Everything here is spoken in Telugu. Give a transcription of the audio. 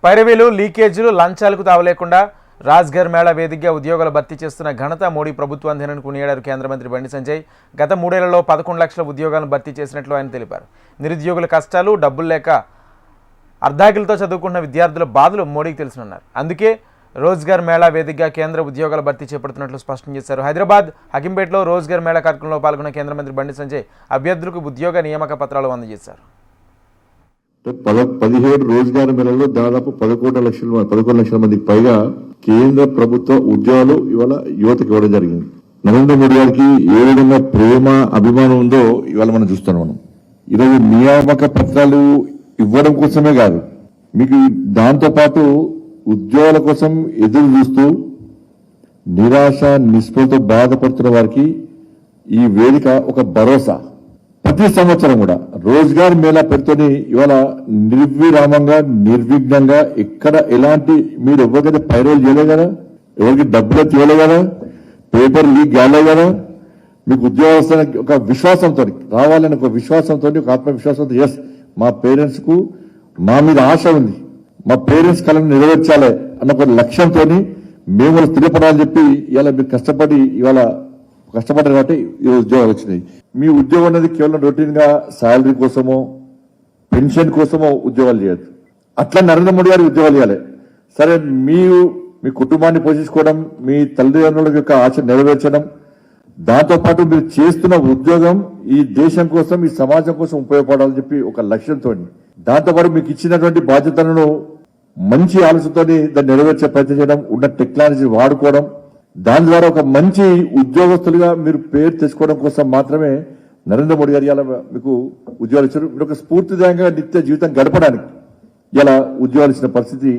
పైరవీలు లీకేజీలు లంచాలకు తావలేకుండా రాజ్గర్ మేళా వేదికగా ఉద్యోగాలు భర్తీ చేస్తున్న ఘనత మోడీ ప్రభుత్వాన్ని కొనియాడారు కేంద్ర మంత్రి బండి సంజయ్. గత 3 ఏళ్లలో 11 లక్షల ఉద్యోగాలను భర్తీ చేసినట్లు ఆయన తెలిపారు. నిరుద్యోగుల కష్టాలు, డబ్బులు లేక అర్ధాకిలతో చదువుకున్న విద్యార్థుల బాధలు మోడీకి తెలుసునన్నారు. అందుకే రోజ్గార్ మేళా వేదికగా కేంద్ర ఉద్యోగాల భర్తీ చేపడుతున్నట్లు స్పష్టం చేశారు. హైదరాబాద్ హకీంపేటలో రోజ్గార్ మేళా కార్యక్రమంలో పాల్గొన్న కేంద్ర మంత్రి బండి సంజయ్ అభ్యర్థులకు ఉద్యోగ నియామక పత్రాలు అందజేశారు. 17 రోజ్గార్ మేళల్లో దాదాపు 11 లక్షల మందికి పైగా కేంద్ర ప్రభుత్వ ఉద్యోగాలు ఇవాళ యువతకు ఇవ్వడం జరిగింది. నరేంద్ర మోడీ గారికి ఏ విధంగా ప్రేమ, అభిమానం ఉందో ఇవాళ మనం చూస్తున్నాం. మనం ఈరోజు నియామక పత్రాలు ఇవ్వడం కోసమే కాదు, మీకు దాంతో పాటు ఉద్యోగాల కోసం ఎదురు చూస్తూ నిరాశ, నిస్పృహతో బాధపడుతున్న వారికి ఈ వేదిక ఒక భరోసా. ప్రతి సంవత్సరం కూడా రోజ్గార్ మేళా పెడుతూనే ఇవాళ నిర్విరామంగా, నిర్విఘ్నంగా, ఎక్కడ ఎలాంటి మీరు ఎవరికైతే పైరోలు చేయలేదు కదా, ఎవరికి డబ్బులు తీయలేదు కదా, పేపర్ లీక్ కాలేదు కదా, మీకు ఉద్యోగం వస్తానికి ఒక విశ్వాసంతో రావాలని ఒక విశ్వాసంతో, ఒక ఆత్మవిశ్వాసంతో, ఎస్ మా పేరెంట్స్ కు మా మీద ఆశ ఉంది, మా పేరెంట్స్ కళను నెరవేర్చాలి అన్న ఒక లక్ష్యంతో మేము స్థిరపడాలని చెప్పి ఇవాళ మీరు కష్టపడ్డారు కాబట్టి ఈ ఉద్యోగాలు వచ్చినాయి. మీ ఉద్యోగం అనేది కేవలం రొటీన్ గా శాలరీ కోసమో, పెన్షన్ కోసమో ఉద్యోగాలు చేయదు. అట్లా నరేంద్ర మోడీ గారి ఉద్యోగాలు చేయాలి. సరే, మీ కుటుంబాన్ని పోషించుకోవడం, మీ తల్లిదండ్రుల యొక్క ఆశ నెరవేర్చడం, దాంతోపాటు మీరు చేస్తున్న ఉద్యోగం ఈ దేశం కోసం, ఈ సమాజం కోసం ఉపయోగపడాలని చెప్పి ఒక లక్ష్యంతో, దాంతోపాటు మీకు ఇచ్చినటువంటి బాధ్యతలను మంచి ఆలోచనతో దాన్ని నెరవేర్చే ప్రయత్నం చేయడం, ఉన్న టెక్నాలజీ వాడుకోవడం, దాని ద్వారా ఒక మంచి ఉద్యోగస్తులుగా మీరు పేరు తెచ్చుకోవడం కోసం మాత్రమే నరేంద్ర మోడీ గారు ఇలా మీకు ఉద్యోగాలు ఇచ్చారు. మీరు ఒక స్ఫూర్తిదాయంగా నిత్య జీవితం గడపడానికి ఇలా ఉద్యోగాలు ఇచ్చిన పరిస్థితి.